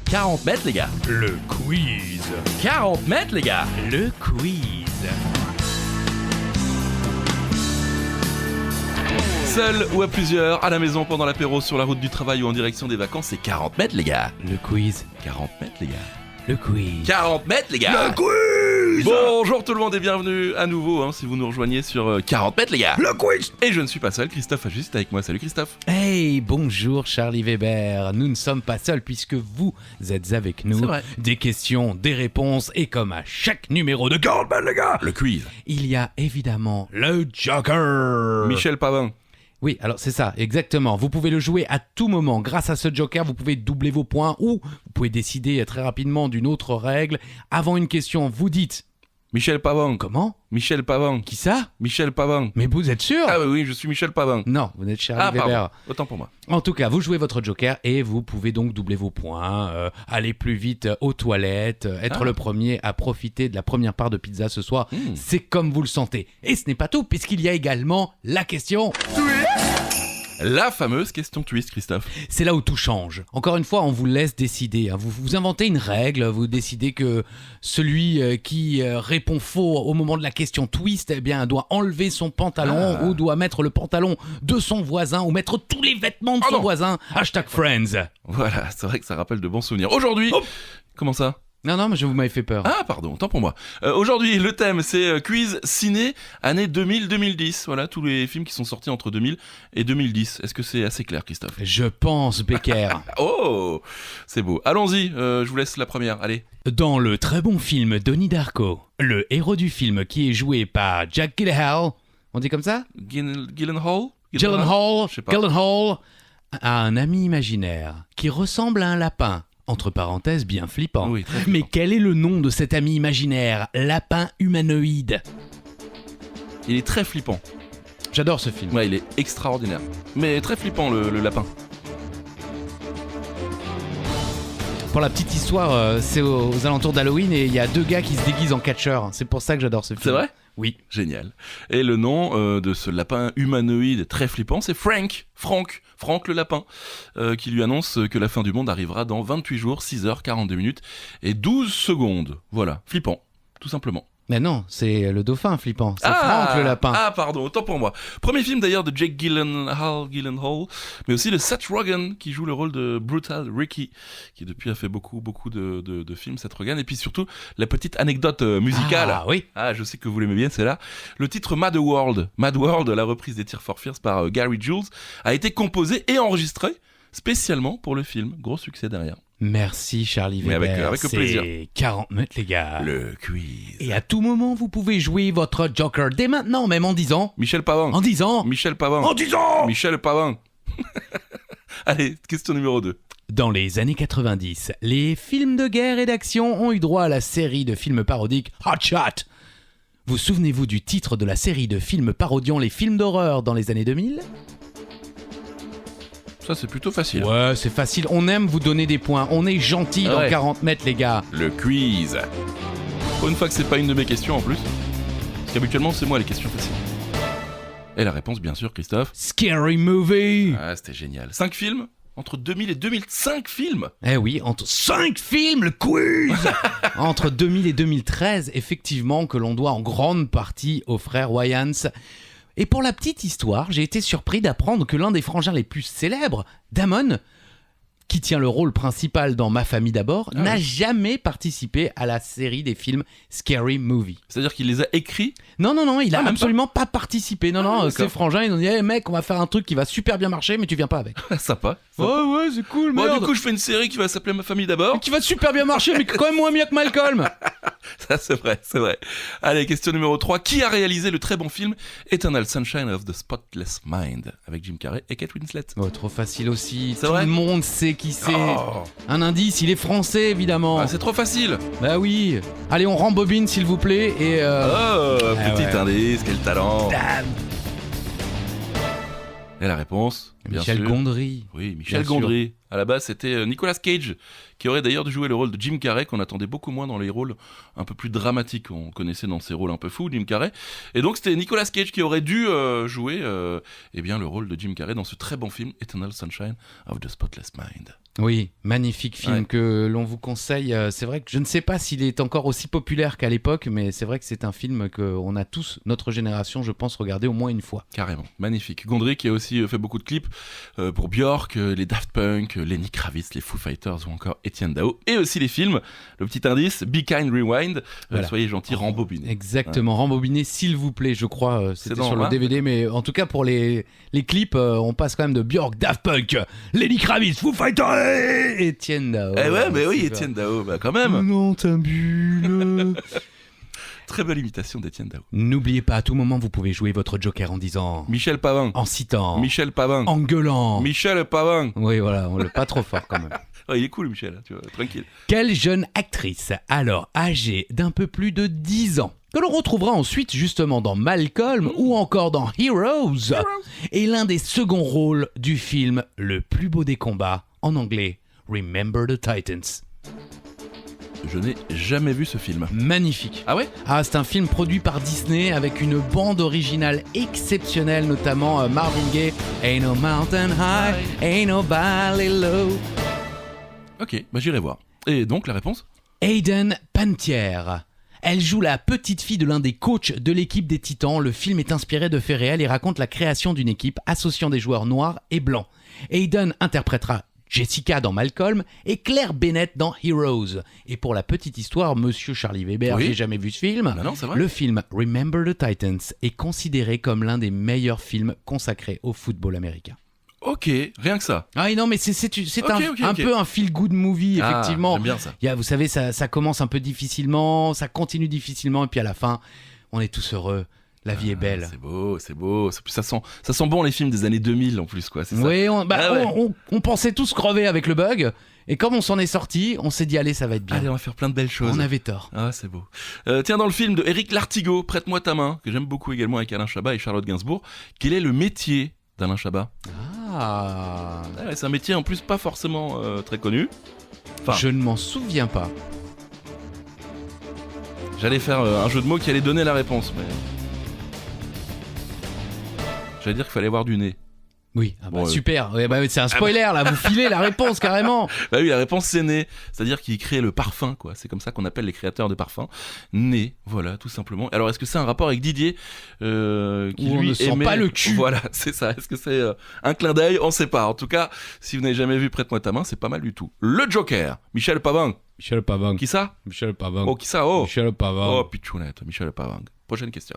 40 mètres, les gars. Le quiz. 40 mètres, les gars. Le quiz. Seul ou à plusieurs, à la maison, pendant l'apéro, sur la route du travail ou en direction des vacances, c'est 40 mètres, les gars. Le quiz. 40 mètres, les gars. Le quiz. 40 mètres, les gars. Le quiz. Bonjour tout le monde et bienvenue à nouveau, si vous nous rejoignez sur 40 mètres, les gars. Le quiz. Et je ne suis pas seul, Christophe a juste avec moi. Salut Christophe. Hey, bonjour Charlie Weber. Nous ne sommes pas seuls puisque vous êtes avec nous. C'est vrai. Des questions, des réponses et comme à chaque numéro de 40 mètres, les gars, Le quiz. il y a évidemment le Joker. Michel Pavin. Oui, alors c'est ça, exactement. Vous pouvez le jouer à tout moment. Grâce à ce Joker, vous pouvez doubler vos points ou vous pouvez décider très rapidement d'une autre règle. Avant une question, vous dites... Michel Pavin. Comment ? Michel Pavin. Qui ça ? Michel Pavin. Mais vous êtes sûr ? Ah oui, je suis Michel Pavin. Non, vous êtes Charlie Ah Weber. pardon, autant pour moi. En tout cas, vous jouez votre Joker et vous pouvez donc doubler vos points, aller plus vite aux toilettes, être le premier à profiter de la première part de pizza ce soir. C'est comme vous le sentez. Et ce n'est pas tout, puisqu'il y a également la question. La fameuse question twist, Christophe. C'est là où tout change. Encore une fois, on vous laisse décider. Vous inventez une règle, vous décidez que celui qui répond faux au moment de la question twist, eh bien, doit enlever son pantalon ou doit mettre le pantalon de son voisin ou mettre tous les vêtements de son voisin. #Friends. Voilà, c'est vrai que ça rappelle de bons souvenirs. Aujourd'hui, comment ça ? Non, mais vous m'avez fait peur. Ah pardon, autant pour moi. Aujourd'hui, le thème c'est quiz ciné année 2000-2010. Voilà, tous les films qui sont sortis entre 2000 et 2010. Est-ce que c'est assez clair, Christophe ? Je pense, Becker. Oh, c'est beau. Allons-y, je vous laisse la première, allez. Dans le très bon film Donnie Darko, le héros du film qui est joué par Jack Gyllenhaal, on dit comme ça ? Gyllenhaal, Gyllenhaal, Je sais pas. Gyllenhaal a un ami imaginaire qui ressemble à un lapin. Entre parenthèses, bien flippant. Oui, très flippant. Mais quel est le nom de cet ami imaginaire ? Lapin humanoïde. Il est très flippant. J'adore ce film. Ouais, il est extraordinaire. Mais très flippant, le lapin. Pour la petite histoire, c'est aux alentours d'Halloween et il y a deux gars qui se déguisent en catcheurs. C'est pour ça que j'adore ce film. C'est vrai ? Oui. Génial. Et le nom de ce lapin humanoïde très flippant, c'est Frank le lapin, qui lui annonce que la fin du monde arrivera dans 28 jours, 6h42 minutes et 12 secondes. Voilà, flippant, tout simplement. Mais non, c'est le dauphin flippant. C'est Frank le lapin. Ah pardon, autant pour moi. Premier film d'ailleurs de Jake Gyllenhaal, mais aussi de Seth Rogen qui joue le rôle de Brutal Ricky, qui depuis a fait beaucoup de films, Seth Rogen. Et puis surtout la petite anecdote musicale. Ah oui. Ah, je sais que vous l'aimez bien, c'est là. Le titre Mad World, la reprise des Tears for Fears par Gary Jules, a été composé et enregistré spécialement pour le film. Gros succès derrière. Merci Charlie Weber. Mais avec plaisir. C'est 40 mètres les gars. Le quiz. Et à tout moment, vous pouvez jouer votre Joker dès maintenant, même en disant... Michel Pavin. En disant... Michel Pavin. En disant... Michel Pavin. Allez, question numéro 2. Dans les années 90, les films de guerre et d'action ont eu droit à la série de films parodiques Hot Shot. Vous souvenez-vous du titre de la série de films parodiant les films d'horreur dans les années 2000 ? Ça, c'est plutôt facile. Ouais, c'est facile. On aime vous donner des points. On est gentil dans Ouais. 40 mètres, les gars. Le quiz. Pour une fois que c'est pas une de mes questions en plus. Parce qu'habituellement, c'est moi les questions faciles. Et la réponse, bien sûr, Christophe. Scary Movie. Ah, c'était génial. 5 films entre 2000 et 2005 films. Eh oui, entre 5 films, le quiz. Entre 2000 et 2013, effectivement, que l'on doit en grande partie aux frères Wayans. Et pour la petite histoire, j'ai été surpris d'apprendre que l'un des frangins les plus célèbres, Damon, qui tient le rôle principal dans Ma famille d'abord, n'a jamais participé à la série des films Scary Movie. C'est-à-dire qu'il les a écrits. Non, il a même absolument pas participé. Non, d'accord. ses frangins, ils ont dit hey, mec, on va faire un truc qui va super bien marcher, mais tu viens pas avec. Sympa. Ouais, c'est cool, Bon, merde. du coup, je fais une série qui va s'appeler Ma famille d'abord. Qui va super bien marcher, mais quand même moins bien que Malcolm. Ça, c'est vrai. Allez, question numéro 3. Qui a réalisé le très bon film Eternal Sunshine of the Spotless Mind avec Jim Carrey et Kate Winslet? Oh, trop facile aussi. C'est Tout vrai le monde sait qui c'est. Oh. Un indice, il est français, évidemment. Ah, c'est trop facile. Bah oui. Allez, on rembobine, s'il vous plaît, et... Petit ouais. indice, quel talent. Damn. Et la réponse Bien Michel sûr. Gondry. Oui, Michel Bien sûr. Gondry. À la base, c'était Nicolas Cage, qui aurait d'ailleurs dû jouer le rôle de Jim Carrey, qu'on attendait beaucoup moins dans les rôles un peu plus dramatiques. On connaissait dans ses rôles un peu fous, Jim Carrey. Et donc, c'était Nicolas Cage qui aurait dû jouer eh bien, le rôle de Jim Carrey dans ce très bon film, Eternal Sunshine of the Spotless Mind. Oui, magnifique film Ouais. que l'on vous conseille. C'est vrai que je ne sais pas s'il est encore aussi populaire qu'à l'époque, mais c'est vrai que c'est un film qu'on a tous, notre génération, je pense, regardé au moins une fois. Carrément, magnifique. Gondry qui a aussi fait beaucoup de clips pour Björk, les Daft Punk, Lenny Kravitz, les Foo Fighters ou encore Etienne Dao. Et aussi les films. Le petit indice, Be Kind Rewind. Voilà. Soyez gentils, rembobinez. Exactement, rembobiné, s'il vous plaît, je crois, c'était dans- sur le hein DVD, mais en tout cas pour les clips, on passe quand même de Björk, Daft Punk, Lenny Kravitz, Foo Fighters et Etienne Dao. Eh ouais, mais oui, Super. Etienne Dao, bah quand même. Non, t'as bulle. Très belle imitation d'Etienne Dao. N'oubliez pas, à tout moment, vous pouvez jouer votre Joker en disant, Michel Pavin. en citant, Michel Pavin. en gueulant. Michel Pavin. Oui, voilà, on l'a pas trop fort quand même. Oh, il est cool, Michel, tu vois, tranquille. Quelle jeune actrice, alors âgée d'un peu plus de 10 ans, que l'on retrouvera ensuite justement dans Malcolm ou encore dans Heroes, est l'un des seconds rôles du film Le plus beau des combats, en anglais, Remember the Titans. Je n'ai jamais vu ce film. Magnifique. Ah ouais? Ah, c'est un film produit par Disney avec une bande originale exceptionnelle, notamment Marvin Gaye, Ain't no mountain high, ain't no valley low. Ok, bah j'irai voir. Et donc, la réponse? Hayden Panettiere. Elle joue la petite fille de l'un des coachs de l'équipe des Titans. Le film est inspiré de faits réels et raconte la création d'une équipe associant des joueurs noirs et blancs. Hayden interprétera Jessica dans Malcolm et Claire Bennett dans Heroes. Et pour la petite histoire, monsieur Charlie Weber, Oui. j'ai jamais vu ce film. Bah non, c'est vrai. Le film Remember the Titans est considéré comme l'un des meilleurs films consacrés au football américain. Ok, rien que ça. Ah oui, non, mais c'est Ok, un ok. peu un feel-good movie, Ah, effectivement. j'aime bien ça. Vous savez, ça commence un peu difficilement, ça continue difficilement, et puis à la fin, on est tous heureux. La vie est belle. C'est beau, c'est beau. Ça sent bon les films des années 2000 en plus, quoi. C'est ça. Oui, Ah ouais. on pensait tous crever avec le bug, et comme on s'en est sorti, on s'est dit, allez, ça va être bien. Allez, on va faire plein de belles choses. On avait tort. Ah, c'est beau. Tiens, dans le film de Éric Lartigot, Prête-moi ta main, que j'aime beaucoup également avec Alain Chabat et Charlotte Gainsbourg, quel est le métier d'Alain Chabat? Ah, Ouais, c'est un métier en plus pas forcément très connu. Enfin, je ne m'en souviens pas. j'allais faire un jeu de mots qui allait donner la réponse, mais... J'allais dire qu'il fallait avoir du nez. Oui, ah bah, Bon, super. Ouais, bah, c'est un spoiler, là, vous filez la réponse carrément. Bah oui, la réponse c'est nez. C'est-à-dire qu'il crée le parfum, quoi. C'est comme ça qu'on appelle les créateurs de parfums. Nez, voilà, tout simplement. Alors, est-ce que c'est un rapport avec Didier qui Où on lui ne sent aimait... pas le cul. Voilà, c'est ça. Est-ce que c'est un clin d'œil? On sait pas. En tout cas, si vous n'avez jamais vu Prête-moi ta main, c'est pas mal du tout. Le Joker, Michel Pavang. Michel Pavang. Qui ça? Michel Pavang. Oh, qui ça? Oh, Michel Pavang. oh pitchounette, Michel Pavang. Prochaine question.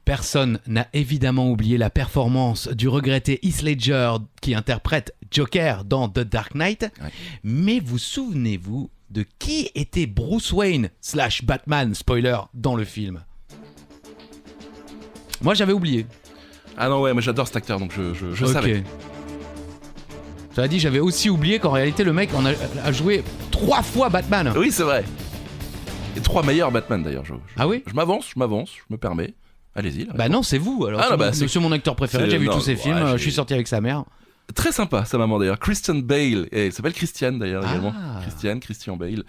Personne n'a évidemment oublié la performance du regretté Heath Ledger qui interprète Joker dans The Dark Knight. Ouais. Mais vous souvenez-vous de qui était Bruce Wayne / Batman, spoiler, dans le film? Moi j'avais oublié. Ah non, ouais, mais j'adore cet acteur, donc je Ok. savais. Cela dit, j'avais aussi oublié qu'en réalité le mec a joué 3 fois Batman. Oui, c'est vrai. Et 3 meilleurs Batman d'ailleurs. Ah oui? Je m'avance, je me permets. Allez-y. là. Bah non, c'est vous. Alors, Ah c'est non, bah, mon- c'est- monsieur mon acteur préféré, c'est- j'ai vu non, tous ses ouais, films, je suis sorti avec sa mère. Très sympa, sa maman d'ailleurs. Christian Bale. Et elle s'appelle Christiane d'ailleurs Ah. également. Christian Bale.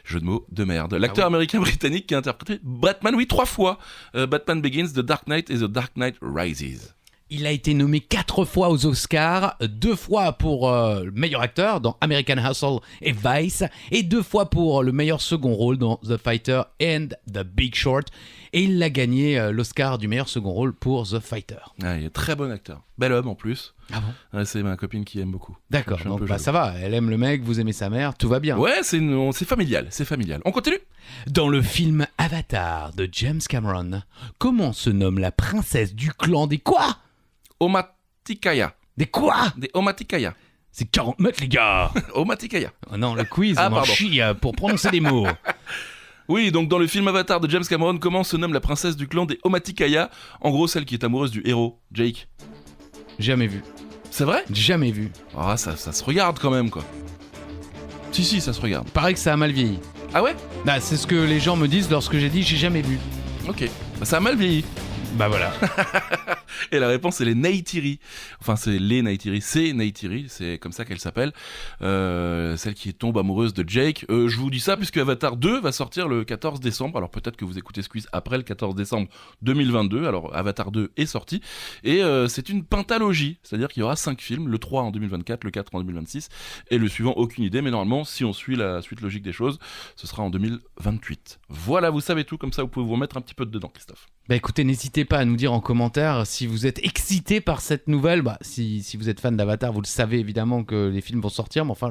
Jeu de mots de merde. L'acteur américain-britannique qui a interprété Batman, oui, 3 fois. Batman Begins, The Dark Knight et The Dark Knight Rises. Il a été nommé 4 fois aux Oscars, 2 fois pour le meilleur acteur dans American Hustle et Vice, et 2 fois pour le meilleur second rôle dans The Fighter and The Big Short. Et il a gagné l'Oscar du meilleur second rôle pour The Fighter. Ah, il est très bon acteur. Bel homme en plus. Ah bon? Ouais, c'est ma copine qui aime beaucoup. D'accord, Je suis un donc peu bah, jaloux. ça va, elle aime le mec, vous aimez sa mère, tout va bien. Ouais, c'est familial, c'est familial. On continue? Dans le film Avatar de James Cameron, comment se nomme la princesse du clan des quoi? Omaticaya. Des quoi? Des Omaticaya. C'est 40 mètres les gars. Omaticaya. Oh non, le quiz, Ah, on m'en pardon. chie pour prononcer des mots. Oui, donc dans le film Avatar de James Cameron, comment se nomme la princesse du clan des Omaticaya? En gros, celle qui est amoureuse du héros, Jake. Jamais vu. C'est vrai? Jamais vu. Ah, ça se regarde quand même, quoi. Si, ça se regarde. Paraît que ça a mal vieilli. Ah ouais? Bah, c'est ce que les gens me disent lorsque j'ai dit j'ai jamais vu. Ok. Bah, ça a mal vieilli. Bah voilà. Et la réponse, c'est les Neytiri. Enfin, c'est les Neytiri. C'est Neytiri, c'est comme ça qu'elle s'appelle. Celle qui tombe amoureuse de Jake. Je vous dis ça puisque Avatar 2 va sortir le 14 décembre. Alors peut-être que vous écoutez ce quiz après le 14 décembre 2022. Alors Avatar 2 est sorti. Et c'est une pentalogie. C'est-à-dire qu'il y aura 5 films. Le 3 en 2024, le 4 en 2026. Et le suivant, aucune idée. Mais normalement, si on suit la suite logique des choses, ce sera en 2028. Voilà, vous savez tout. Comme ça, vous pouvez vous remettre un petit peu dedans, Christophe. Bah écoutez, n'hésitez pas à nous dire en commentaire si vous êtes excité par cette nouvelle. Bah, si vous êtes fan d'Avatar, vous le savez évidemment que les films vont sortir, mais enfin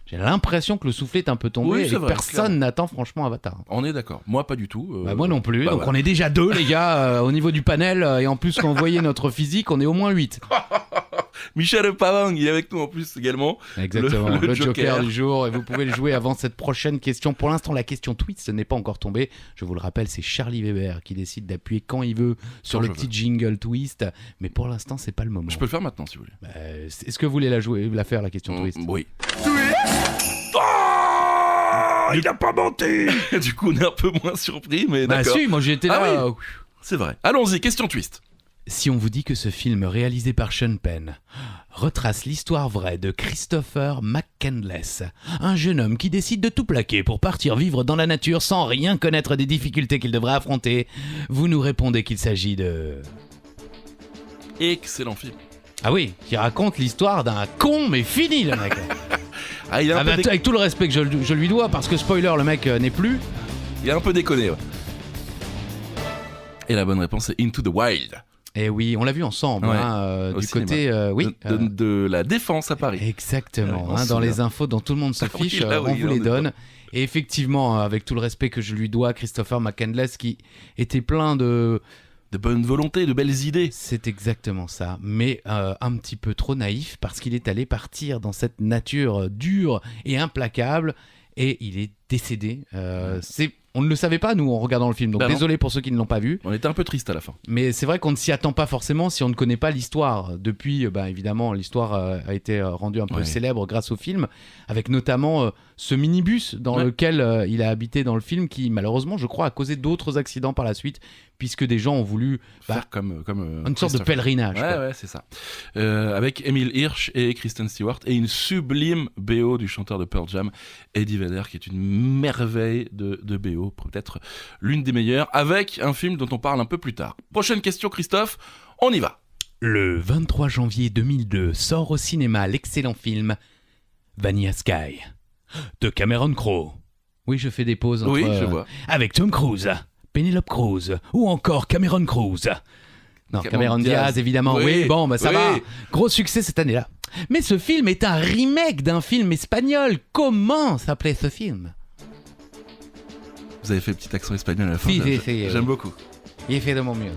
j'ai l'impression que le soufflet est un peu tombé Oui, et c'est que vrai, personne clairement. n'attend franchement Avatar. On est d'accord. Moi, pas du tout. Bah, moi non plus, donc voilà. on est déjà 2 les gars au niveau du panel, et en plus quand vous voyez notre physique, on est au moins 8. Michel Pavang, il est avec nous en plus également. Exactement, le Joker Joker du jour, et vous pouvez le jouer avant cette prochaine question. Pour l'instant, la question twist n'est pas encore tombée. Je vous le rappelle, c'est Charlie Weber qui décide d'appuyer quand il veut sur Quand le je petit jingle twist, mais pour l'instant, c'est pas le moment. Je peux le faire maintenant si vous voulez. Bah, est-ce que vous voulez la faire, la question twist? Oui. Oh, il a pas menti. Du coup, on est un peu moins surpris, mais Bah d'accord. si, moi j'étais là. Ah c'est vrai. Allons-y, question twist. Si on vous dit que ce film réalisé par Sean Penn retrace l'histoire vraie de Christopher McCandless, un jeune homme qui décide de tout plaquer pour partir vivre dans la nature sans rien connaître des difficultés qu'il devrait affronter, vous nous répondez qu'il s'agit de... Excellent film. Ah oui, qui raconte l'histoire d'un con mais fini le mec. Ah, il est un peu Avec tout le respect que je lui dois, parce que spoiler, le mec n'est plus. il est un peu déconné, ouais. Et la bonne réponse est Into the Wild. Et oui, on l'a vu ensemble, Ouais, du cinéma. côté... oui. De la Défense à Paris. Exactement, On se dans souvient. les infos dont tout le monde se Oui, fiche, là, oui, on vous on les est donne. Et effectivement, avec tout le respect que je lui dois, Christopher McCandless, qui était plein de... De bonne volonté, de belles idées. C'est exactement ça, mais un petit peu trop naïf, parce qu'il est allé partir dans cette nature dure et implacable, et il est décédé. On ne le savait pas, nous, en regardant le film, donc Bah non. désolé pour ceux qui ne l'ont pas vu. On était un peu triste à la fin. Mais c'est vrai qu'on ne s'y attend pas forcément si on ne connaît pas l'histoire. Depuis, évidemment, l'histoire a été rendue un peu Ouais. célèbre grâce au film, avec notamment ce minibus dans Ouais. lequel il a habité dans le film, qui malheureusement, je crois, a causé d'autres accidents par la suite, puisque des gens ont voulu Faire comme une sorte de Christopher. pèlerinage. Ouais, quoi. ouais, c'est ça. Avec Emile Hirsch et Kristen Stewart et une sublime BO du chanteur de Pearl Jam, Eddie Vedder, qui est une merveille de BO, peut-être l'une des meilleures, avec un film dont on parle un peu plus tard. Prochaine question, Christophe, on y va. Le 23 janvier 2002 sort au cinéma l'excellent film Vanilla Sky de Cameron Crowe. Oui, je fais des pauses entre, Oui, je vois. avec Tom Cruise, Penelope Cruz ou encore Cameron Cruz. Non, Cameron Diaz, évidemment. Oui, bon, bah ça oui. va. Gros succès cette année-là. Mais ce film est un remake d'un film espagnol. Comment s'appelait ce film? Vous avez fait petit accent espagnol à la fin. Si, j'aime- si, J'aime beaucoup. Il fait de mon mieux.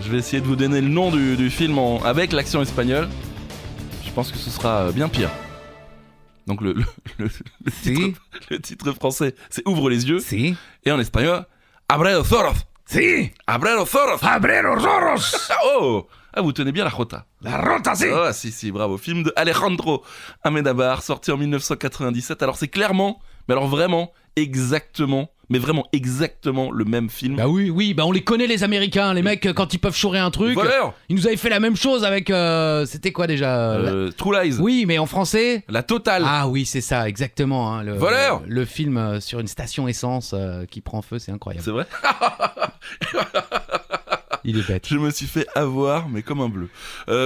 Je vais essayer de vous donner le nom du film avec l'accent espagnol. Je pense que ce sera bien pire. Donc le Si. le titre français, c'est Ouvre les yeux. Si. Et en espagnol, Abre los ojos. Si. Abre los ojos. Abre los ojos. Oh, ah, vous tenez bien la jota. La rota, si. Ah, si, bravo. Film de Alejandro Amenábar, sorti en 1997. Alors c'est clairement, mais alors vraiment, exactement, mais vraiment exactement le même film. Bah oui, bah on les connaît les Américains, les mecs quand ils peuvent chourer un truc. Voleur. Ils nous avaient fait la même chose avec c'était quoi déjà True Lies. Oui, mais en français. La totale. Ah oui, c'est ça, exactement. Hein, Voleur. Le film sur une station essence qui prend feu, c'est incroyable. C'est vrai. Il est bête. Je me suis fait avoir, mais comme un bleu.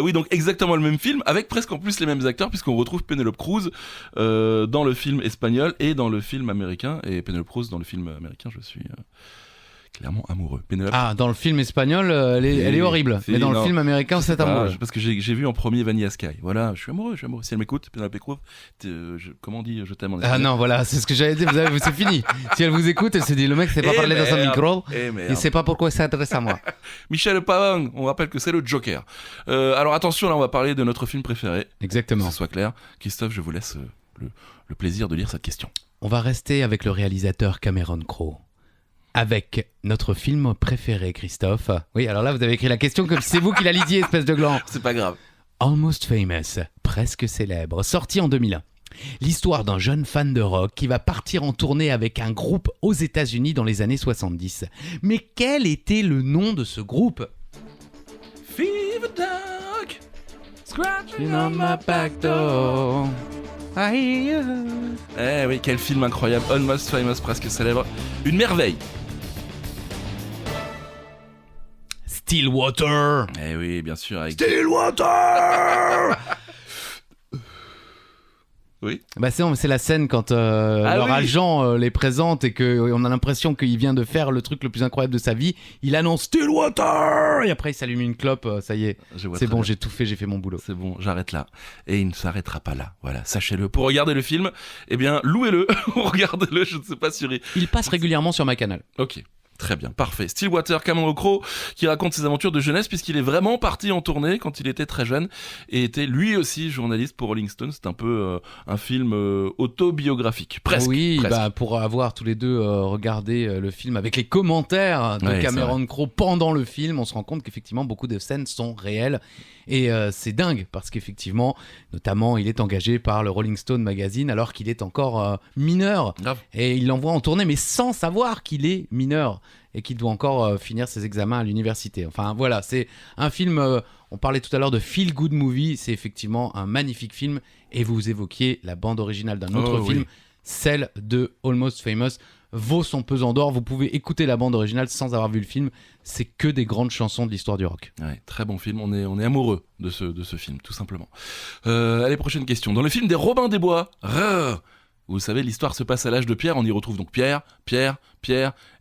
Oui, donc exactement le même film, avec presque en plus les mêmes acteurs, puisqu'on retrouve Penelope Cruz dans le film espagnol et dans le film américain. Et Penelope Cruz dans le film américain, je suis clairement amoureux. Penelope. Ah, dans le film espagnol, elle est horrible. Si, Mais dans non. le film américain, c'est amoureux. Parce que j'ai vu en premier Vanilla Sky. Voilà, je suis amoureux. Si elle m'écoute, Penelope Cruz, comment on dit je t'aime en Ah espagnol? non, voilà, c'est ce que j'allais dire. C'est fini. Si elle vous écoute, elle se dit le mec sait pas parler dans un micro. merde. Il sait pas pourquoi il s'adresse à moi. Michel Pavang, on rappelle que c'est le Joker. Alors attention, là on va parler de notre film préféré. Que Exactement. ce soit clair. Christophe, je vous laisse le plaisir de lire cette question. On va rester avec le réalisateur Cameron Crowe. Avec notre film préféré, Christophe. Oui, alors là, vous avez écrit la question comme si c'est vous qui la lisiez, espèce de gland. C'est pas grave. Almost Famous, presque célèbre, sorti en 2001. L'histoire d'un jeune fan de rock qui va partir en tournée avec un groupe aux États-Unis dans les années 70. Mais quel était le nom de ce groupe? Fever dog, scratching On my back door. I hear you. Eh oui, quel film incroyable, Almost Famous, presque célèbre. Une merveille. Stillwater. Eh oui, bien sûr, avec... Stillwater. Oui. Bah c'est la scène quand leur oui. agent les présente et qu'on a l'impression qu'il vient de faire le truc le plus incroyable de sa vie. Il annonce Stillwater et après il s'allume une clope. Ça y est, Je vois c'est très bon, bien. j'ai tout fait, j'ai fait mon boulot. C'est bon, j'arrête là. Et il ne s'arrêtera pas là. Voilà, sachez-le. Pour regarder le film, eh bien, louez-le ou regardez-le, je ne sais pas sur... Il passe régulièrement sur ma canal. Ok. Très bien, parfait. Stillwater, Cameron Crowe, qui raconte ses aventures de jeunesse puisqu'il est vraiment parti en tournée quand il était très jeune et était lui aussi journaliste pour Rolling Stone. C'est un peu un film autobiographique, presque. Oui, presque. bah, pour avoir tous les deux regardé le film avec les commentaires de Ouais, Cameron Crowe pendant le film, on se rend compte qu'effectivement beaucoup de scènes sont réelles et c'est dingue parce qu'effectivement, notamment, il est engagé par le Rolling Stone magazine alors qu'il est encore mineur Grave. et il l'envoie en tournée mais sans savoir qu'il est mineur et qu'il doit encore finir ses examens à l'université. Enfin voilà, c'est un film, on parlait tout à l'heure de Feel Good Movie, c'est effectivement un magnifique film et vous évoquiez la bande originale d'un autre film, oui. celle de Almost Famous, vaut son pesant d'or. Vous pouvez écouter la bande originale sans avoir vu le film, c'est que des grandes chansons de l'histoire du rock. Ouais, très bon film, on est amoureux de ce film, tout simplement. Allez, prochaine question. Dans le film des Robins des Bois, vous savez, l'histoire se passe à l'âge de Pierre, on y retrouve donc Pierre,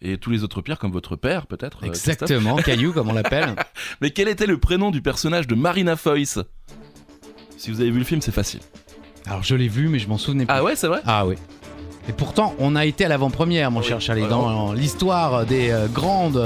et tous les autres Pierres, comme votre père peut-être. Christophe. Exactement, Caillou comme on l'appelle. Mais quel était le prénom du personnage de Marina Foïs? Si vous avez vu le film, c'est facile. Alors je l'ai vu mais je m'en souvenais plus. Ah ouais, c'est vrai? Ah oui. Et pourtant, on a été à l'avant-première, mon Oui, cher Charlie, vraiment. dans l'histoire des grandes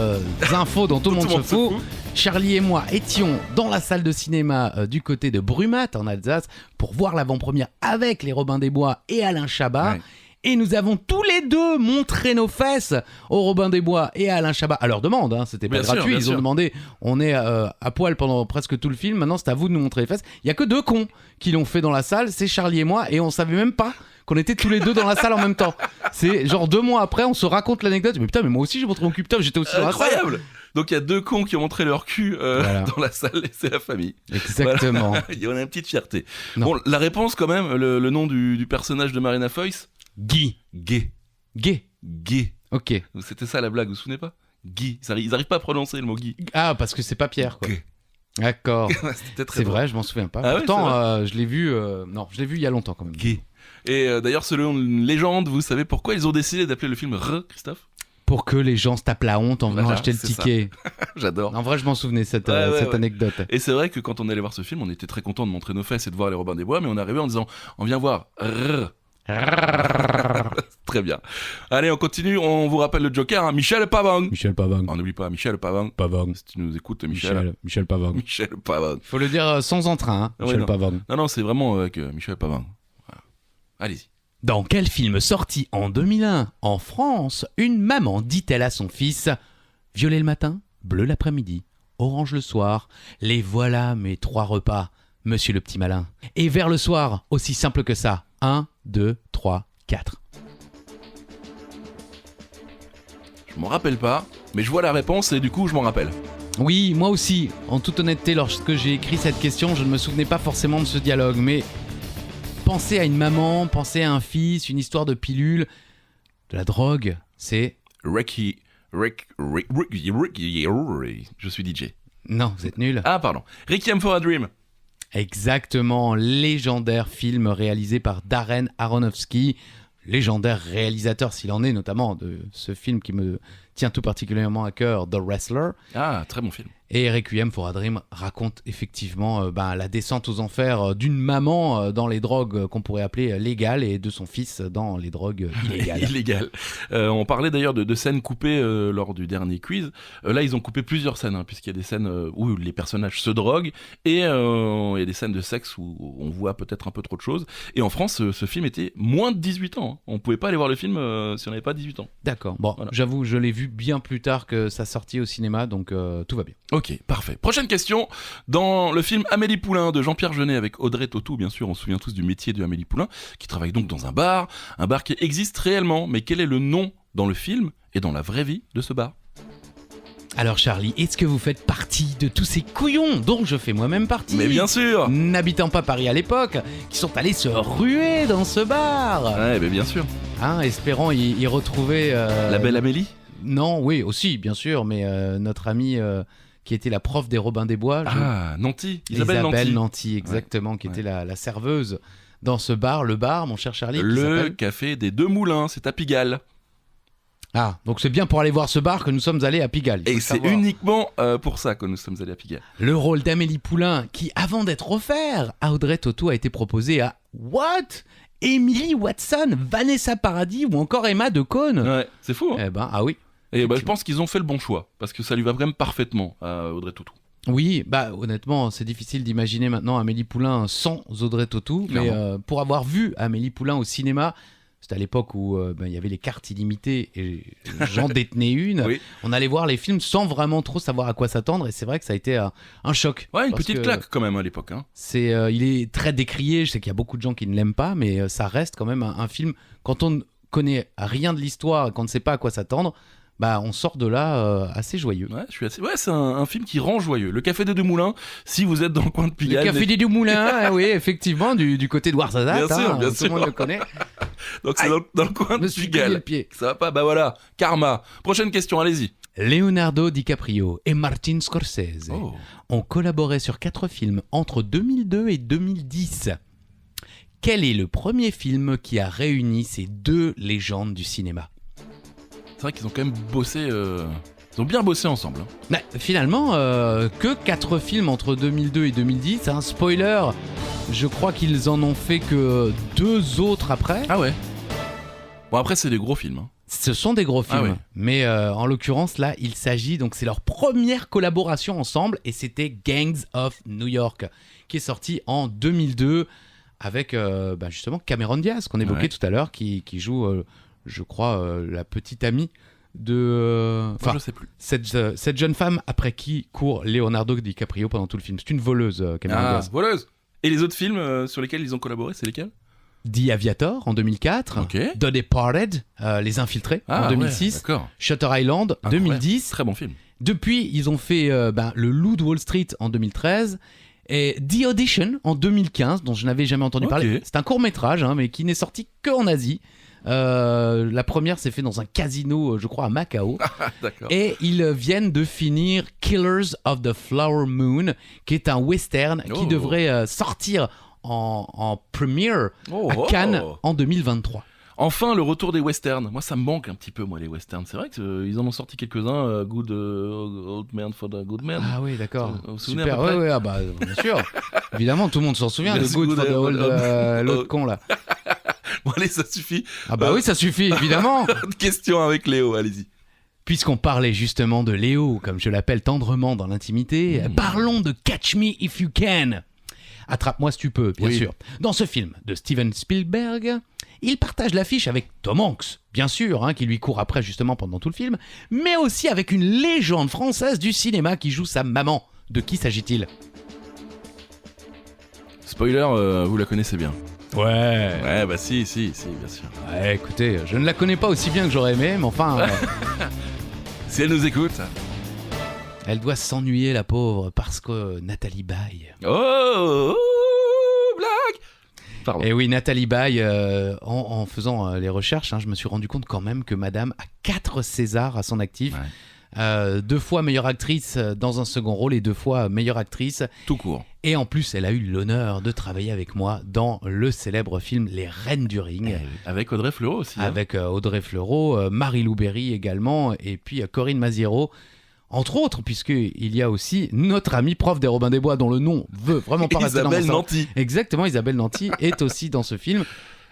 infos dont tout le monde se fout. Charlie et moi étions dans la salle de cinéma du côté de Brumat, en Alsace, pour voir l'avant-première avec les Robins des Bois et Alain Chabat. Ouais. Et nous avons tous les deux montré nos fesses aux Robins des Bois et à Alain Chabat, à leur demande, hein, c'était pas Bien sûr, gratuit, bien ils ont sûr. demandé, on est à poil pendant presque tout le film, maintenant c'est à vous de nous montrer les fesses. Il y a que 2 cons qui l'ont fait dans la salle, c'est Charlie et moi, et on savait même pas qu'on était tous les deux dans la salle en même temps. C'est genre 2 mois après, on se raconte l'anecdote, mais putain, mais moi aussi j'ai montré mon cul, putain, j'étais aussi dans la salle. Incroyable. Donc il y a 2 cons qui ont montré leur cul Voilà. dans la salle et c'est la famille. Exactement. Voilà. Il y en a une petite fierté. Non. Bon, la réponse quand même, le nom du personnage de Marina Foïs, Guy. Gay. Gay. Gay. Ok. C'était ça la blague, vous vous souvenez pas? Guy. Ils arrivent pas à prononcer le mot Guy. Ah, parce que c'est pas Pierre, quoi. Gay. D'accord. C'était très C'est drôle. vrai, je m'en souviens pas. Ah ouais, Pourtant, c'est vrai. je l'ai vu. Non, je l'ai vu il y a longtemps quand même. Gay. Et d'ailleurs, selon une légende, vous savez pourquoi ils ont décidé d'appeler le film Christophe? Pour que les gens se tapent la honte en venant Voilà, acheter le c'est ça. ticket. J'adore. En vrai, je m'en souvenais cette Ouais. anecdote. Et c'est vrai que quand on allait voir ce film, on était très content de montrer nos fesses et de voir les Robins des Bois, mais on arrivait en disant on vient voir. Très bien. Allez, on continue. On vous rappelle le Joker, hein. Michel Pavang. Michel Pavang. On n'oublie pas Michel Pavang. Pavang. Si tu nous écoutes, Michel. Michel Pavang. Michel Pavang. Faut le dire sans entrain, hein, Ouais, Michel non. Pavang. Non, c'est vraiment avec Michel Pavang. Voilà. Allez-y. Dans quel film sorti en 2001 en France, une maman dit-elle à son fils « Violet le matin, bleu l'après-midi, orange le soir, les voilà mes 3 repas, monsieur le petit malin. » Et vers le soir, aussi simple que ça, 1, 2, 3, 4. Je m'en rappelle pas, mais je vois la réponse et du coup, je m'en rappelle. Oui, moi aussi. En toute honnêteté, lorsque j'ai écrit cette question, je ne me souvenais pas forcément de ce dialogue, mais pensez à une maman, pensez à un fils, une histoire de pilule, de la drogue, c'est... Ricky. Je suis DJ. Non, vous êtes nuls. Ah, pardon. Requiem for a Dream. Exactement, légendaire film réalisé par Darren Aronofsky, légendaire réalisateur s'il en est, notamment de ce film qui me tient tout particulièrement à cœur, The Wrestler. Ah, très bon film. Et Requiem for a Dream raconte effectivement la descente aux enfers d'une maman dans les drogues qu'on pourrait appeler légales et de son fils dans les drogues illégales. Illégal. On parlait d'ailleurs de scènes coupées lors du dernier quiz. Là, ils ont coupé plusieurs scènes, hein, puisqu'il y a des scènes où les personnages se droguent et il y a des scènes de sexe où on voit peut-être un peu trop de choses. Et en France, ce film était moins de 18 ans. Hein. On pouvait pas aller voir le film si on n'avait pas 18 ans. D'accord, bon, Voilà. j'avoue, je l'ai vu bien plus tard que sa sortie au cinéma, donc tout va bien. Ok. Ok, parfait. Prochaine question. Dans le film Amélie Poulain de Jean-Pierre Jeunet avec Audrey Tautou, bien sûr, on se souvient tous du métier de Amélie Poulain, qui travaille donc dans un bar qui existe réellement. Mais quel est le nom dans le film et dans la vraie vie de ce bar ? Alors Charlie, est-ce que vous faites partie de tous ces couillons dont je fais moi-même partie ? Mais bien sûr. N'habitant pas Paris à l'époque, qui sont allés se ruer dans ce bar. Ouais, mais bien sûr. Espérant y retrouver... La belle Amélie ? Non, oui, aussi, bien sûr, mais notre amie qui était la prof des Robins des Bois. Nanty. Isabelle Nanty, exactement, qui était la serveuse dans ce bar, le bar, mon cher Charlie. Le café des Deux Moulins, c'est à Pigalle. Ah, donc c'est bien pour aller voir ce bar que nous sommes allés à Pigalle. Et c'est uniquement pour ça que nous sommes allés à Pigalle. Le rôle d'Amélie Poulain, qui avant d'être offert à Audrey Tautou, a été proposé à Emily Watson, Vanessa Paradis ou encore Emma Decaune. Ouais, c'est fou. Hein. Oui. Et je pense qu'ils ont fait le bon choix, parce que ça lui va quand même parfaitement à Audrey Tautou. Oui, honnêtement, c'est difficile d'imaginer maintenant Amélie Poulain sans Audrey Tautou, mais pour avoir vu Amélie Poulain au cinéma, c'était à l'époque où il y avait les cartes illimitées et j'en détenais une. Oui. On allait voir les films sans vraiment trop savoir à quoi s'attendre et c'est vrai que ça a été un choc. Ouais, une petite claque quand même à l'époque. Hein. Il est très décrié, je sais qu'il y a beaucoup de gens qui ne l'aiment pas, mais ça reste quand même un film, quand on ne connaît rien de l'histoire et qu'on ne sait pas à quoi s'attendre, on sort de là assez joyeux. Ouais, c'est un film qui rend joyeux. Le Café des Deux Moulins, si vous êtes dans le coin de Pigalle. Le Café des Deux Moulins, oui, effectivement, du côté de Ouarzazate. Bien sûr. Tout le monde le connaît. Donc c'est dans le coin de Pigalle. Ça va pas, voilà. Karma. Prochaine question, allez-y. Leonardo DiCaprio et Martin Scorsese ont collaboré sur 4 films entre 2002 et 2010. Quel est le premier film qui a réuni ces deux légendes du cinéma ? C'est vrai qu'ils ont quand même bossé... Ils ont bien bossé ensemble. Hein. Finalement, que 4 films entre 2002 et 2010. Spoiler, je crois qu'ils en ont fait que 2 autres après. Ah ouais. Bon, après, c'est des gros films. Hein. Ce sont des gros films. Mais en l'occurrence, là, il s'agit... Donc, c'est leur première collaboration ensemble. Et c'était Gangs of New York, qui est sorti en 2002 avec justement Cameron Diaz, qu'on évoquait tout à l'heure, qui joue... je crois, la petite amie de... je sais plus. Cette jeune femme après qui court Leonardo DiCaprio pendant tout le film. C'est une voleuse, Cameron Diaz. Voleuse. Et les autres films sur lesquels ils ont collaboré, c'est lesquels ? The Aviator en 2004, The Departed, Les Infiltrés en 2006, Shutter Island 2010. Très bon film. Depuis, ils ont fait Le Loup de Wall Street en 2013 et The Audition en 2015, dont je n'avais jamais entendu parler. C'est un court-métrage, mais qui n'est sorti qu'en Asie. La première s'est fait dans un casino, je crois à Macao. Et ils viennent de finir Killers of the Flower Moon, qui est un western qui devrait sortir en premiere à Cannes en 2023. Enfin, le retour des westerns. Moi, ça me manque un petit peu, les westerns. C'est vrai qu'ils en ont sorti quelques-uns. Good Old Man for the Good Man. Ah oui, d'accord. Vous vous souvenez Super, bien sûr. Évidemment, tout le monde s'en souvient de Good for the Old, l'autre con, là. Bon, allez, ça suffit. Oui, ça suffit, évidemment. Question avec Léo, allez-y. Puisqu'on parlait justement de Léo, comme je l'appelle tendrement dans l'intimité, parlons de Catch Me If You Can. Attrape-moi si tu peux, bien sûr. Dans ce film de Steven Spielberg, il partage l'affiche avec Tom Hanks, bien sûr, qui lui court après justement pendant tout le film, mais aussi avec une légende française du cinéma qui joue sa maman. De qui s'agit-il ? Spoiler, vous la connaissez bien. Ouais, si, bien sûr. Ouais, écoutez, je ne la connais pas aussi bien que j'aurais aimé, mais enfin... Si elle nous écoute... Elle doit s'ennuyer, la pauvre, parce que Nathalie Baye... blague. Pardon. Et oui, Nathalie Baye, en faisant les recherches, je me suis rendu compte quand même que madame a 4 Césars à son actif. 2 fois meilleure actrice dans un second rôle et 2 fois meilleure actrice. Tout court. Et en plus, elle a eu l'honneur de travailler avec moi dans le célèbre film Les Reines du Ring. Avec Audrey Fleurot aussi. Avec Audrey Fleurot, Marie-Lou Berry également, et puis Corinne Maziero. Entre autres, puisqu'il y a aussi notre amie prof des Robins des Bois, dont le nom veut vraiment pas rester dans mon cerveau. Nanty. Exactement, Isabelle Nanty est aussi dans ce film.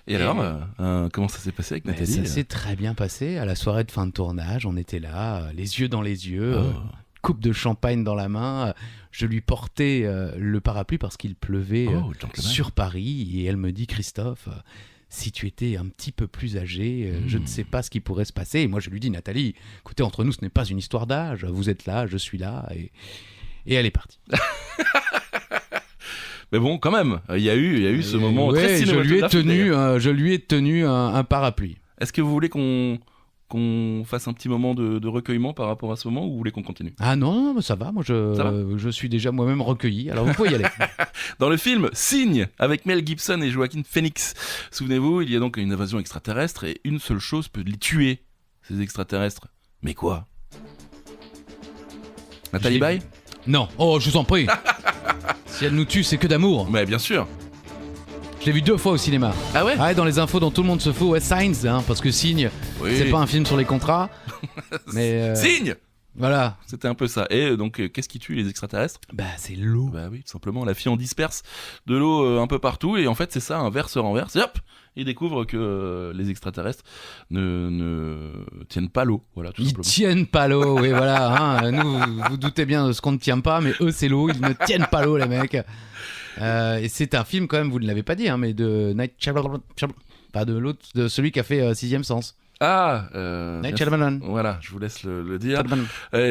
Et alors, comment ça s'est passé avec Nathalie ? Ça s'est très bien passé. À la soirée de fin de tournage, on était là, les yeux dans les yeux, coupe de champagne dans la main. Je lui portais le parapluie parce qu'il pleuvait sur Paris. Et elle me dit, Christophe... si tu étais un petit peu plus âgé, je ne sais pas ce qui pourrait se passer. Et moi, je lui dis, Nathalie, écoutez, entre nous, ce n'est pas une histoire d'âge. Vous êtes là, je suis là. Et elle est partie. Mais bon, quand même, il y a eu ce moment Ouais, très cinématographique. je lui ai tenu un parapluie. Est-ce que vous voulez qu'on fasse un petit moment de recueillement par rapport à ce moment ou vous voulez qu'on continue? Ah non, mais ça va, moi Ça va je suis déjà moi-même recueilli, alors vous pouvez y aller. Dans le film Signe, avec Mel Gibson et Joaquin Phoenix, souvenez-vous, il y a donc une invasion extraterrestre et une seule chose peut les tuer, ces extraterrestres. Mais quoi? Nathalie J'ai- Baye? Non, oh je vous en prie. Si elle nous tue, c'est que d'amour. Mais bien sûr. Je l'ai vu 2 fois au cinéma. Ah ouais? Ouais, dans les infos dont tout le monde se fout, ouais, Signs, hein, parce que Signe, Oui. c'est pas un film sur les contrats. Mais Signe! voilà, C'était un peu ça. Et donc, qu'est-ce qui tue les extraterrestres? bah c'est l'eau. Bah oui, tout simplement, la fille en disperse de l'eau un peu partout, et en fait, c'est ça, un verre se renverse, et hop, il découvre que les extraterrestres ne tiennent pas l'eau, voilà, tout Ils simplement. tiennent pas l'eau, oui voilà. Hein, nous, vous doutez bien de ce qu'on ne tient pas, mais eux c'est l'eau, ils ne tiennent pas l'eau les mecs. Et c'est un film quand même, vous ne l'avez pas dit, hein, mais de Night Shyamalan, pas de l'autre, de celui qui a fait Sixième Sens. Ah, Night merci. Shyamalan. Voilà, je vous laisse le dire. Shyamalan.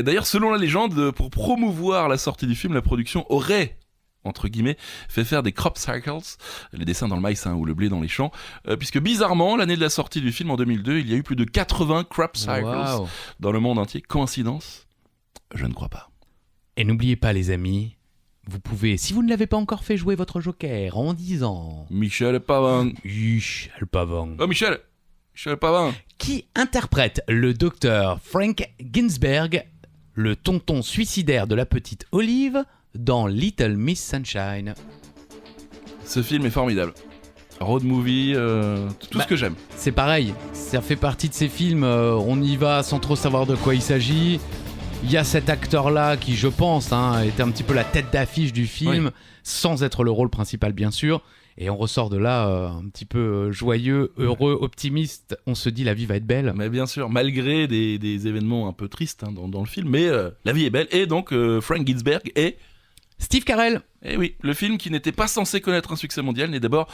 D'ailleurs, selon la légende, pour promouvoir la sortie du film, la production aurait, entre guillemets, fait faire des crop circles, les dessins dans le maïs ou le blé dans les champs, puisque bizarrement, l'année de la sortie du film en 2002, il y a eu plus de 80 crop circles Waouh. dans le monde entier. Coïncidence? Je ne crois pas. Et n'oubliez pas les amis, vous pouvez, si vous ne l'avez pas encore fait, jouer votre joker en disant Michel Pavin. Michel Pavon. Oh Michel Pavin. Qui interprète le docteur Frank Ginsberg, le tonton suicidaire de la petite Olive, dans Little Miss Sunshine. Ce film est formidable. Road movie, tout ce que j'aime. C'est pareil, ça fait partie de ces films, on y va sans trop savoir de quoi il s'agit. Il y a cet acteur-là qui, je pense, était un petit peu la tête d'affiche du film, Oui. sans être le rôle principal, bien sûr. Et on ressort de là un petit peu joyeux, heureux, optimiste. On se dit la vie va être belle. Mais bien sûr, malgré des événements un peu tristes dans le film, mais la vie est belle. Et donc, Frank Ginsberg est... Steve Carell. Eh oui, le film qui n'était pas censé connaître un succès mondial n'est d'abord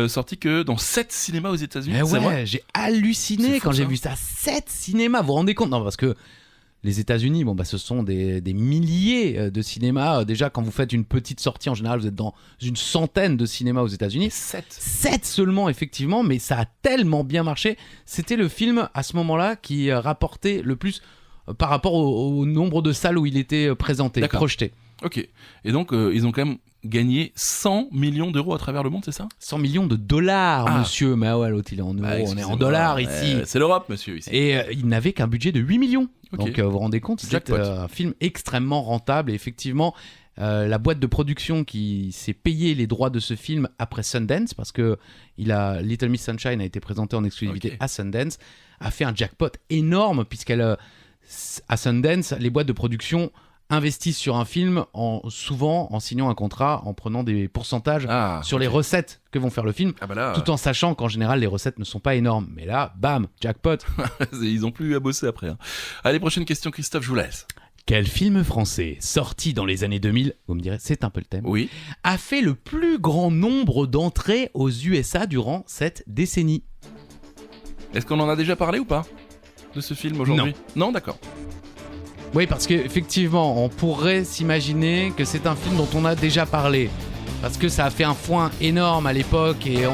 sorti que dans 7 cinémas aux États-Unis. Eh C'est vrai. ouais, j'ai halluciné C'est fou, quand j'ai ça. vu ça. 7 cinémas, vous vous rendez compte? Non, parce que les États-Unis, bon, bah, ce sont des milliers de cinémas. Déjà, quand vous faites une petite sortie, en général, vous êtes dans une centaine de cinémas aux États-Unis. 7. 7 seulement, effectivement, mais ça a tellement bien marché. C'était le film, à ce moment-là, qui rapportait le plus par rapport au nombre de salles où il était présenté, D'accord. projeté. Ok. Et donc, ils ont quand même gagné 100 millions d'euros à travers le monde, c'est ça? 100 millions de dollars, Ah. monsieur. Mais ouais, l'autre, il est en euros, on est en excusez-moi. dollars ici. C'est l'Europe, monsieur, ici. Et il n'avait qu'un budget de 8 millions. Ok. Donc vous vous rendez compte, c'est Jackpot. un film extrêmement rentable. Et effectivement, la boîte de production qui s'est payé les droits de ce film après Sundance, parce que Little Miss Sunshine a été présenté en exclusivité Ok. à Sundance, a fait un jackpot énorme, puisqu'à Sundance, les boîtes de production investissent sur un film souvent en signant un contrat, en prenant des pourcentages Ah, sur les recettes que vont faire le film, ah bah là, tout en sachant qu'en général les recettes ne sont pas énormes. Mais là, bam, jackpot. ils ont plus eu à bosser après. Hein. Allez, prochaine question, Christophe, je vous laisse. Quel film français, sorti dans les années 2000, vous me direz, c'est un peu le thème, Oui. a fait le plus grand nombre d'entrées aux USA durant cette décennie? Est-ce qu'on en a déjà parlé ou pas de ce film aujourd'hui? Non, d'accord. Oui, parce qu'effectivement, on pourrait s'imaginer que c'est un film dont on a déjà parlé. Parce que ça a fait un foin énorme à l'époque et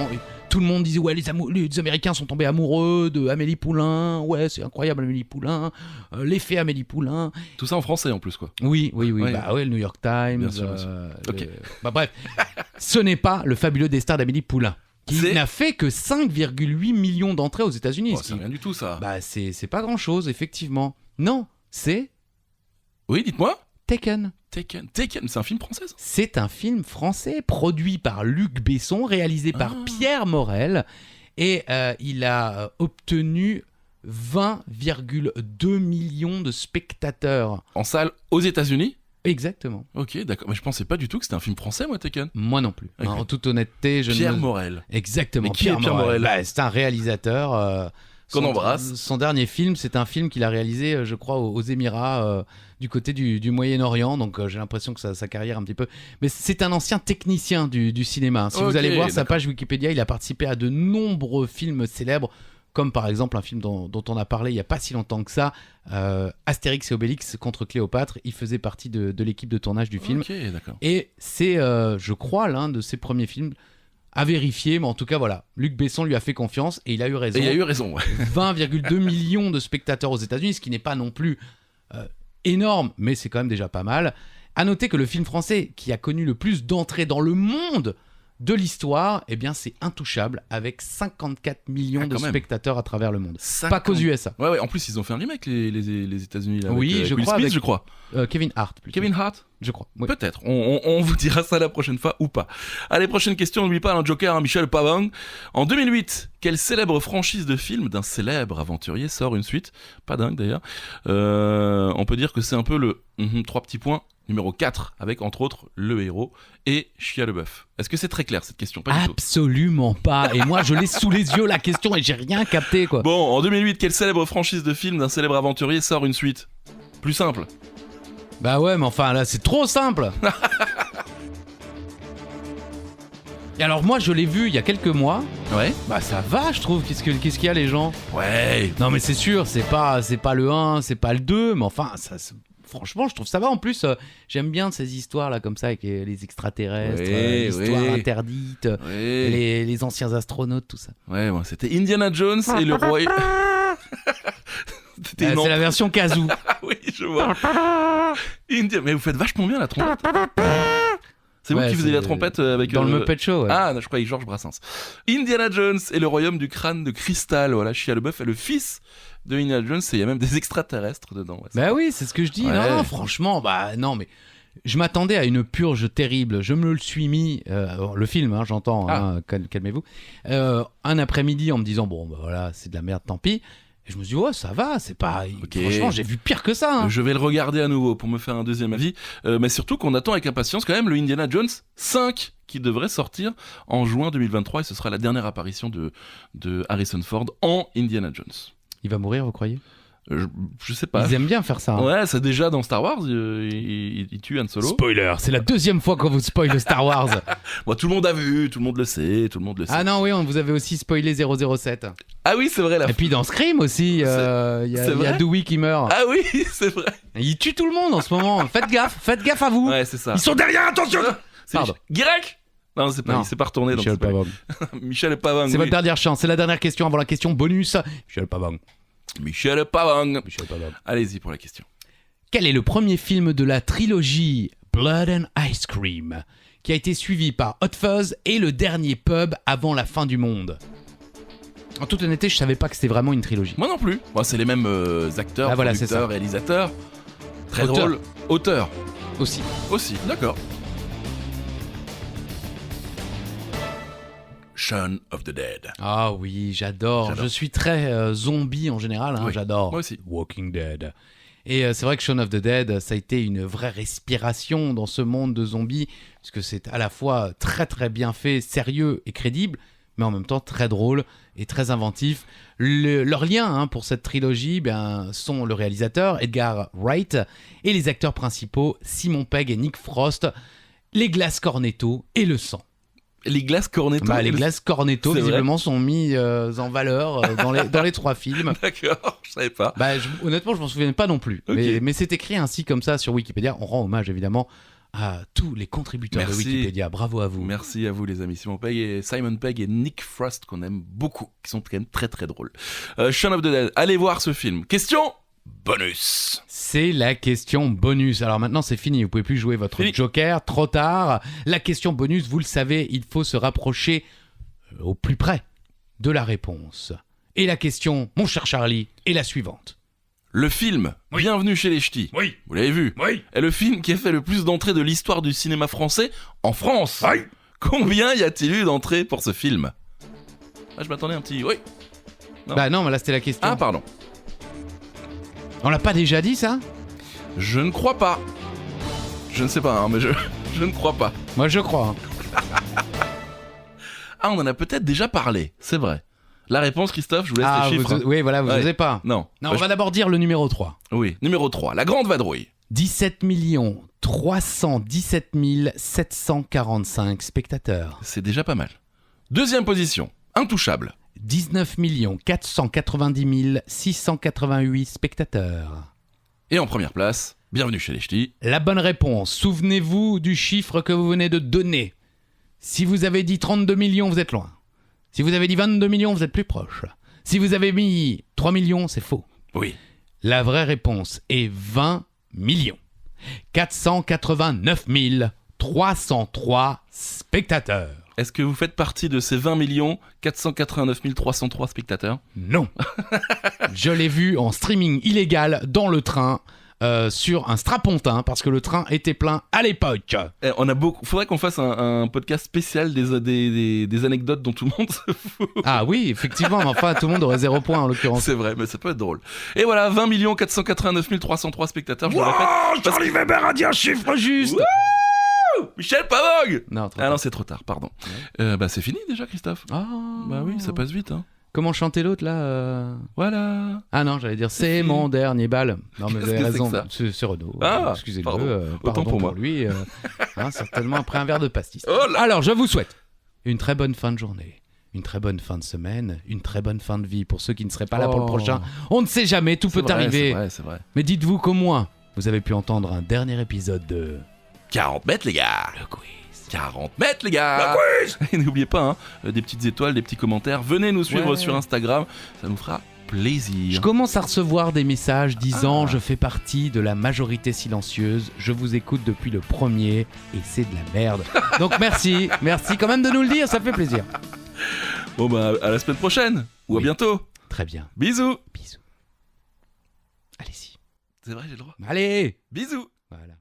tout le monde disait ouais, les Américains sont tombés amoureux de Amélie Poulain. Ouais, c'est incroyable Amélie Poulain. L'effet Amélie Poulain. Tout ça en français en plus, quoi. Oui. Oui. Bah ouais, le New York Times. Bien sûr. Ok. Bah bref, ce n'est pas le fabuleux destin d'Amélie Poulain, qui C'est- n'a fait que 5,8 millions d'entrées aux États-Unis. Oh, ce c'est qui- rien du tout, ça. Bah c'est pas grand-chose, effectivement. Non, c'est Oui, dites-moi. Taken. Taken, c'est un film français, ça? C'est un film français produit par Luc Besson, réalisé par Ah. Pierre Morel, et il a obtenu 20,2 millions de spectateurs. En salle aux États-Unis? Exactement. Ok, d'accord. Mais je pensais pas du tout que c'était un film français, moi, Taken. Moi non plus. Ok. En toute honnêteté, je Pierre ne... Morel. Exactement. Mais qui est Pierre Morel Bah, c'est un réalisateur. Qu'on son- embrasse. Son dernier film, c'est un film qu'il a réalisé, je crois, aux Émirats, du côté du Moyen-Orient. Donc j'ai l'impression que sa carrière un petit peu. Mais c'est un ancien technicien du cinéma. Si Ok, vous allez voir sa d'accord. page Wikipédia, il a participé à de nombreux films célèbres comme par exemple un film dont on a parlé il n'y a pas si longtemps que ça, Astérix et Obélix contre Cléopâtre. Il faisait partie de l'équipe de tournage du film. Ok, d'accord. Et c'est, je crois, l'un de ses premiers films à vérifier, mais en tout cas, voilà. Luc Besson lui a fait confiance et il a eu raison. Et il a eu raison, ouais. 20,2 millions de spectateurs aux États-Unis, ce qui n'est pas non plus énorme, mais c'est quand même déjà pas mal. À noter que le film français qui a connu le plus d'entrées dans le monde de l'histoire, eh bien, c'est Intouchable, avec 54 millions de spectateurs à travers le monde. 50... Pas qu'aux USA. Ouais, en plus, ils ont fait un remake, les États-Unis. Là, oui, avec, je Will crois. Smith, avec je crois. Kevin Hart. Plutôt. Kevin Hart, je crois. Oui. Peut-être. On vous dira ça la prochaine fois ou pas. Allez, prochaine question. N'oublie pas un Joker, un Michel Pavang. En 2008, quelle célèbre franchise de film d'un célèbre aventurier sort une suite? Pas dingue d'ailleurs. On peut dire que c'est un peu le 3 petits points. Numéro 4, avec entre autres le héros et Shia LaBeouf. Est-ce que c'est très clair cette question? Pas du tout. Absolument pas. Et moi, je l'ai sous les yeux la question et j'ai rien capté quoi. Bon, en 2008, quelle célèbre franchise de film d'un célèbre aventurier sort une suite? Plus simple. Bah ouais, mais enfin là, c'est trop simple. Et alors moi, je l'ai vu il y a quelques mois. Ouais. Bah ça va, je trouve. Qu'est-ce qu'il y a les gens? Ouais. Non mais c'est sûr, c'est pas le 1, c'est pas le 2, mais enfin ça. Franchement, je trouve ça va. En plus, j'aime bien ces histoires là comme ça avec les extraterrestres, l'histoire interdite, les anciens astronautes, tout ça. Ouais, bon, c'était Indiana Jones et le roi. C'est la version Kazoo. Oui, je vois. Mais vous faites vachement bien la trompette. C'est vous qui faisiez la trompette avec... Dans le Muppet Show, ouais. Ah, je croyais Georges Brassens. Indiana Jones et le royaume du crâne de cristal. Voilà, Shia LaBeouf est le fils de Indiana Jones et il y a même des extraterrestres dedans. Ouais, bah oui, c'est ce que je dis. Ouais. Non, franchement, bah non, mais... Je m'attendais à une purge terrible. Je me le suis mis, le film, j'entends, calmez-vous, un après-midi en me disant, bon, bah voilà, c'est de la merde, tant pis. Et je me suis dit, ça va, c'est pas... Okay. Franchement, j'ai vu pire que ça. Je vais le regarder à nouveau pour me faire un deuxième avis. Mais surtout qu'on attend avec impatience quand même le Indiana Jones 5 qui devrait sortir en juin 2023. Et ce sera la dernière apparition de Harrison Ford en Indiana Jones. Il va mourir, vous croyez? Je sais pas. Ils aiment bien faire ça. Ouais, c'est déjà dans Star Wars, il tue Han Solo. Spoiler, c'est la deuxième fois qu'on vous spoil Star Wars. Bon, tout le monde a vu, tout le monde le sait, Ah non, oui, on vous avait aussi spoilé 007. Ah oui, c'est vrai. Et puis dans Scream aussi, il y a Dewey qui meurt. Ah oui, c'est vrai. Il tue tout le monde en ce moment. Faites gaffe à vous. Ouais, c'est ça. Ils sont derrière, attention. Pardon. Guirec. Non, c'est pas. Non. Il s'est pas retourné. Michel Pavang. Michel Pavang. C'est votre dernière chance. C'est la dernière question avant la question bonus. Michel Pavang. Michel Pavang. Allez-y pour la question. Quel est le premier film de la trilogie Blood and Ice Cream qui a été suivi par Hot Fuzz et le dernier pub avant la fin du monde? En toute honnêteté, je savais pas que c'était vraiment une trilogie. Moi non plus. Bon, c'est les mêmes acteurs, producteurs, réalisateurs. Très drôle. Auteur. Aussi, d'accord. Shaun of the Dead. Ah oui, j'adore. Je suis très zombie en général, oui. J'adore. Moi aussi. Walking Dead. Et c'est vrai que Shaun of the Dead, ça a été une vraie respiration dans ce monde de zombies, puisque c'est à la fois très très bien fait, sérieux et crédible, mais en même temps très drôle et très inventif. Leurs liens pour cette trilogie sont le réalisateur Edgar Wright et les acteurs principaux Simon Pegg et Nick Frost, les glaces Cornetto et le sang. Les glaces Cornetto. Les glaces Cornetto, visiblement, sont mis en valeur dans les 3 films. D'accord, je savais pas. Honnêtement, je m'en souviens pas non plus. Okay. Mais c'est écrit ainsi comme ça sur Wikipédia. On rend hommage évidemment à tous les contributeurs de Wikipédia. Bravo à vous. Merci à vous les amis. Simon Pegg et Nick Frost qu'on aime beaucoup, qui sont quand même très très drôles. Shaun of the Dead, allez voir ce film. Question bonus. C'est la question bonus. Alors maintenant c'est fini, vous pouvez plus jouer votre Joker, trop tard. La question bonus, vous le savez, il faut se rapprocher au plus près de la réponse. Et la question, mon cher Charlie, est la suivante. Le film Bienvenue chez les Ch'tis, vous l'avez vu, est le film qui a fait le plus d'entrées de l'histoire du cinéma français en France. Combien y a-t-il eu d'entrées pour ce film? Je m'attendais un petit... Non, mais là c'était la question. Ah, pardon. On l'a pas déjà dit, ça? Je ne crois pas. Je ne sais pas, mais je ne crois pas. Moi, je crois. On en a peut-être déjà parlé, c'est vrai. La réponse, Christophe, je vous laisse les chiffres. Oui, voilà, vous n'osez pas. Non, on va d'abord dire le numéro 3. Oui, numéro 3, la grande vadrouille. 17 317 745 spectateurs. C'est déjà pas mal. Deuxième position, Intouchable. 19 490 688 spectateurs. Et en première place, bienvenue chez les Ch'tis. La bonne réponse, souvenez-vous du chiffre que vous venez de donner. Si vous avez dit 32 millions, vous êtes loin. Si vous avez dit 22 millions, vous êtes plus proche. Si vous avez mis 3 millions, c'est faux. Oui. La vraie réponse est 20 millions. 489 303 spectateurs. Est-ce que vous faites partie de ces 20 489 303 spectateurs? Non. Je l'ai vu en streaming illégal dans le train sur un strapontin parce que le train était plein à l'époque. On a beaucoup. Faudrait qu'on fasse un podcast spécial des anecdotes dont tout le monde se fout. Ah oui, effectivement, mais enfin tout le monde aurait 0 point en l'occurrence. C'est vrai, mais ça peut être drôle. Et voilà, 20 489 303 spectateurs, je le répète. Charlie Weber a dit un chiffre juste. Wouh Michel Pavog. Non, trop Ah tard. non, c'est trop tard, pardon. C'est fini déjà, Christophe. Ah. Bah oui, ça passe vite, hein. Comment chanter l'autre là Voilà. Ah non, j'allais dire c'est mon dernier bal. Non mais vous Qu'est-ce avez que c'est raison, que ça c'est Renaud. Ah, excusez-le. pardon. Pardon Autant pour moi. lui. Certainement après un verre de pastis. Oh là. Alors, je vous souhaite une très bonne fin de journée, une très bonne fin de semaine, une très bonne fin de vie pour ceux qui ne seraient pas là pour le prochain. On ne sait jamais, tout peut arriver. C'est vrai. Mais dites-vous qu'au moins, vous avez pu entendre un dernier épisode de 40 mètres, les gars. Le Quiz. 40 mètres, les gars. Le quiz. Et n'oubliez pas, des petites étoiles, des petits commentaires. Venez nous suivre sur Instagram. Ça nous fera plaisir. Je commence à recevoir des messages disant je fais partie de la majorité silencieuse, je vous écoute depuis le premier et c'est de la merde. Donc merci quand même de nous le dire, ça fait plaisir. Bon bah à la semaine prochaine ou à bientôt. Très bien. Bisous. Bisous. Allez-y. C'est vrai, j'ai le droit. Allez. Bisous. Voilà.